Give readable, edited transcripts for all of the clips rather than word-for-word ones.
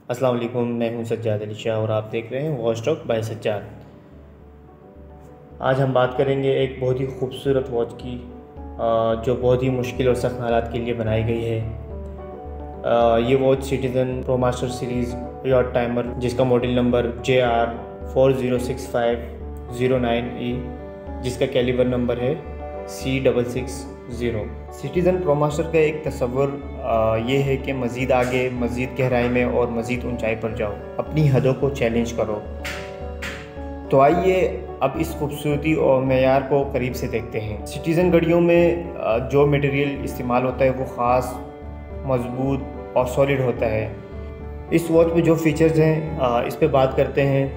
अस्सलाम वालेकुम, मैं हूं सज्जाद अली शाह और आप देख रहे हैं वॉच टॉक बाय सज्जाद। आज हम बात करेंगे एक बहुत ही खूबसूरत वॉच की जो बहुत ही मुश्किल और सख्त हालात के लिए बनाई गई है। ये watch citizen pro master series yard timer जिसका मॉडल नंबर JR406509E, जिसका कैलिबर नंबर है C660। सिटीज़न प्रो मास्टर का एक तस्वर ये है कि मज़ीद आगे, मज़ीद गहराई में और मज़ीद ऊंचाई पर जाओ, अपनी हदों को चैलेंज करो। तो आइए अब इस खूबसूरती और मेयार को करीब से देखते हैं। सिटीज़न घड़ियों में जो मटेरियल इस्तेमाल होता है वो ख़ास, मज़बूत और सॉलिड होता है। इस वॉच में जो फीचर्स हैं इस पे बात करते हैं।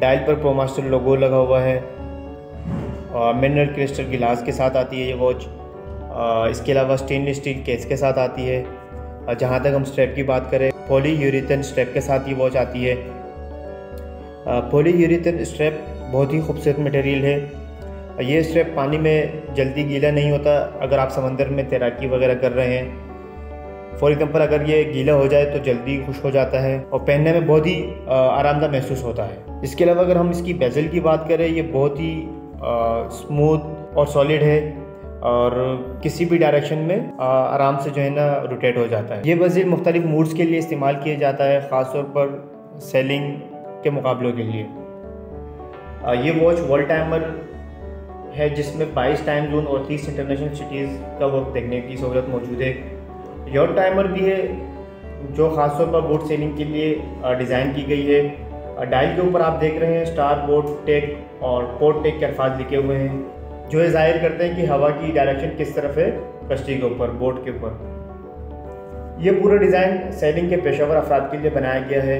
डायल पर प्रो मास्टर लोगो लगा हुआ है और मिनरल क्रिस्टल गिलास के साथ आती है ये वॉच। इसके अलावा स्टेनलेस स्टील केस के साथ आती है। जहाँ तक हम स्ट्रैप की बात करें, पॉलीयूरेथन स्ट्रैप के साथ ये वॉच आती है। पॉलीयूरेथन स्ट्रैप बहुत ही खूबसूरत मटेरियल है। ये स्ट्रैप पानी में जल्दी गीला नहीं होता। अगर आप समंदर में तैराकी वगैरह कर रहे हैं, फॉर एग्जांपल, अगर ये गीला हो जाए तो जल्दी खुश्क हो जाता है और पहनने में बहुत ही आरामदायक महसूस होता है। इसके अलावा अगर हम इसकी बेजल की बात करें, ये बहुत ही स्मूथ और सॉलिड है और किसी भी डायरेक्शन में आराम से जो है ना रोटेट हो जाता है। ये बेजल मुख्तलिफ मूड्स के लिए इस्तेमाल किया जाता है, ख़ासतौर पर सेलिंग के मुकाबलों के लिए। ये वॉच वर्ल्ड टाइमर है जिसमें 22 टाइम जोन और 30 इंटरनेशनल सिटीज़ का वक्त देखने की सहूलत मौजूद है। यार्ड टाइमर भी है जो ख़ासतौर पर बोट सेलिंग के लिए डिज़ाइन की गई है। डायल के ऊपर आप देख रहे हैं स्टार बोट टेक और पोर्ट टेक के अल्फाज लिखे हुए हैं, जो ये जाहिर करते हैं कि हवा की डायरेक्शन किस तरफ है कश्ती के ऊपर, बोट के ऊपर। ये पूरा डिज़ाइन सेलिंग के पेशेवर अफराद के लिए बनाया गया है।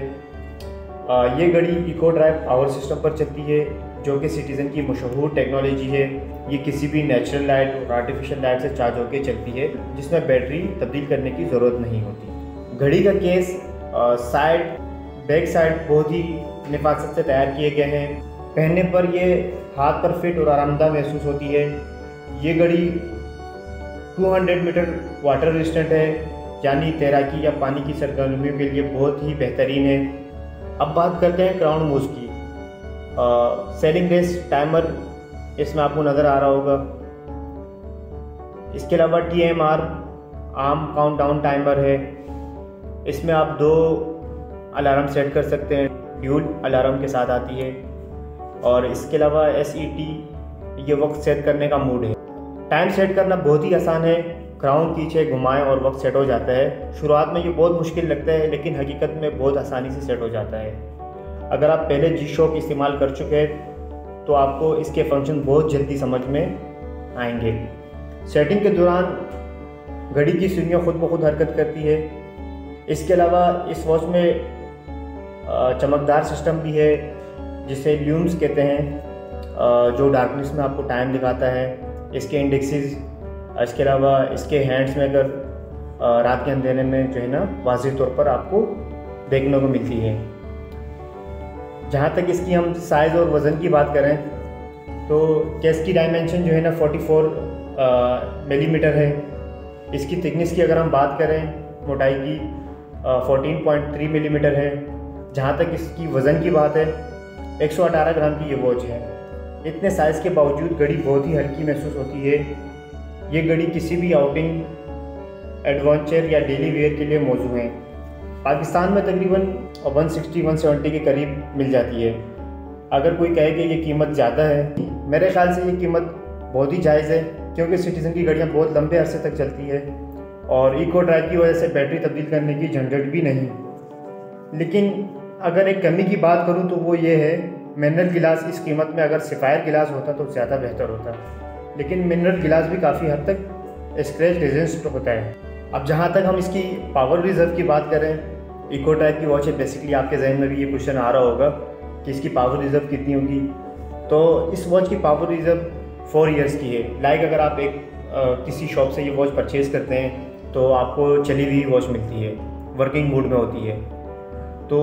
ये घड़ी इको ड्राइव पावर सिस्टम पर चलती है जो कि सिटीज़न की मशहूर टेक्नोलॉजी है। ये किसी भी नेचुरल लाइट और आर्टिफिशियल लाइट से चार्ज होकर चलती है, जिसमें बैटरी तब्दील करने की ज़रूरत नहीं होती। घड़ी का केस बैक साइड बहुत ही नफासत से तैयार किए गए हैं। पहनने पर ये हाथ पर फिट और आरामदायक महसूस होती है। ये घड़ी 200 मीटर वाटर रेजिस्टेंट है, यानी तैराकी या पानी की सरगर्मियों के लिए बहुत ही बेहतरीन है। अब बात करते हैं क्राउन मूव्स की। सेलिंग रेस टाइमर इसमें आपको नज़र आ रहा होगा। इसके अलावा TMR आर्म काउंटडाउन टाइमर है। इसमें आप 2 अलार्म सेट कर सकते हैं, ड्यूल अलार्म के साथ आती है। और इसके अलावा SET ये वक्त सेट करने का मोड है। टाइम सेट करना बहुत ही आसान है। क्राउन खींचे, घुमाएं और वक्त सेट हो जाता है। शुरुआत में ये बहुत मुश्किल लगता है, लेकिन हकीकत में बहुत आसानी से सेट हो जाता है। अगर आप पहले G-Shock इस्तेमाल कर चुके हैं तो आपको इसके फंक्शन बहुत जल्दी समझ में आएंगे। सेटिंग के दौरान घड़ी की सुइयाँ खुद ब खुद हरकत करती है। इसके अलावा इस वॉच में चमकदार सिस्टम भी है जिसे ल्यूम्स कहते हैं, जो डार्कनेस में आपको टाइम दिखाता है। इसके इंडेक्सेस, इसके अलावा इसके हैंड्स में अगर रात के अंधेरे में जो है ना वाज़ेह तौर पर आपको देखने को मिलती है। जहाँ तक इसकी हम साइज़ और वज़न की बात करें तो केस की डायमेंशन जो है ना 44 मिलीमीटर है। इसकी थिकनेस की अगर हम बात करें, मोटाई की 14.3 मिलीमीटर है। जहाँ तक इसकी वज़न की बात है, 118 ग्राम की ये वॉच है। इतने साइज़ के बावजूद घड़ी बहुत ही हल्की महसूस होती है। ये घड़ी किसी भी आउटिंग, एडवेंचर या डेली वेयर के लिए मौजूद है। पाकिस्तान में तकरीबन 160-170 के करीब मिल जाती है। अगर कोई कहे कि ये कीमत ज़्यादा है, मेरे ख्याल से ये कीमत बहुत ही जायज़ है, क्योंकि सिटीज़न की घड़ियाँ बहुत लंबे अरसे तक चलती है और इको ड्राइव की वजह से बैटरी तब्दील करने की झंझट भी नहीं। लेकिन अगर एक कमी की बात करूँ तो वो ये है, मिनरल गिलास इस कीमत में अगर सफ़ायर गिलास होता तो ज़्यादा बेहतर होता, लेकिन मिनरल गिलास भी काफ़ी हद तक स्क्रैच रेजिस्टेंट होता है। अब जहाँ तक हम इसकी पावर रिजर्व की बात करें, इको टाइप की वॉच है, बेसिकली आपके जहन में भी ये क्वेश्चन आ रहा होगा कि इसकी पावर रिजर्व कितनी होगी। तो इस वॉच की पावर रिजर्व 4 ईयर्स की है। लाइक अगर आप किसी शॉप से ये वॉच परचेज़ करते हैं तो आपको चली हुई वॉच मिलती है, वर्किंग मोड में होती है। तो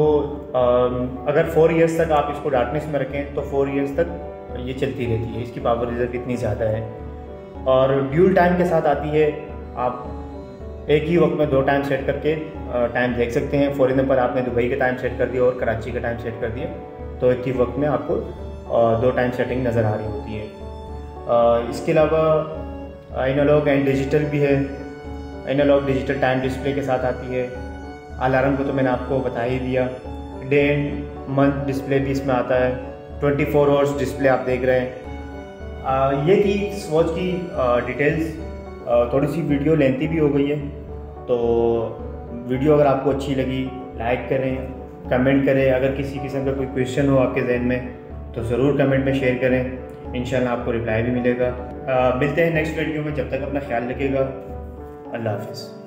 अगर 4 ईयर्स तक आप इसको डार्कनेस में रखें तो 4 ईयर्स तक ये चलती रहती है। इसकी पावर रिजर्व इतनी ज़्यादा है और ड्यूल टाइम के साथ आती है। आप एक ही वक्त में 2 टाइम सेट करके टाइम देख सकते हैं। फॉर एग्जाम्पल आपने दुबई का टाइम सेट कर दिया और कराची का टाइम सेट कर दिया, तो एक ही वक्त में आपको 2 टाइम सेटिंग नज़र आ रही होती है। इसके अलावा एनालॉग एंड डिजिटल भी है। एनालॉग डिजिटल टाइम डिस्प्ले के साथ आती है। अलार्म को तो मैंने आपको बता ही दिया। डे एंड मंथ डिस्प्ले भी इसमें आता है। 24 आवर्स डिस्प्ले आप देख रहे हैं। ये थी इस वॉच की डिटेल्स। थोड़ी सी वीडियो लेंथी भी हो गई है, तो वीडियो अगर आपको अच्छी लगी लाइक करें, कमेंट करें। अगर किसी किस्म का कोई क्वेश्चन हो आपके जहन में तो ज़रूर कमेंट में शेयर करें, इंशाल्लाह आपको रिप्लाई भी मिलेगा। मिलते हैं नेक्स्ट वीडियो में, जब तक अपना ख्याल रखिएगा। अल्लाह हाफ़िज़।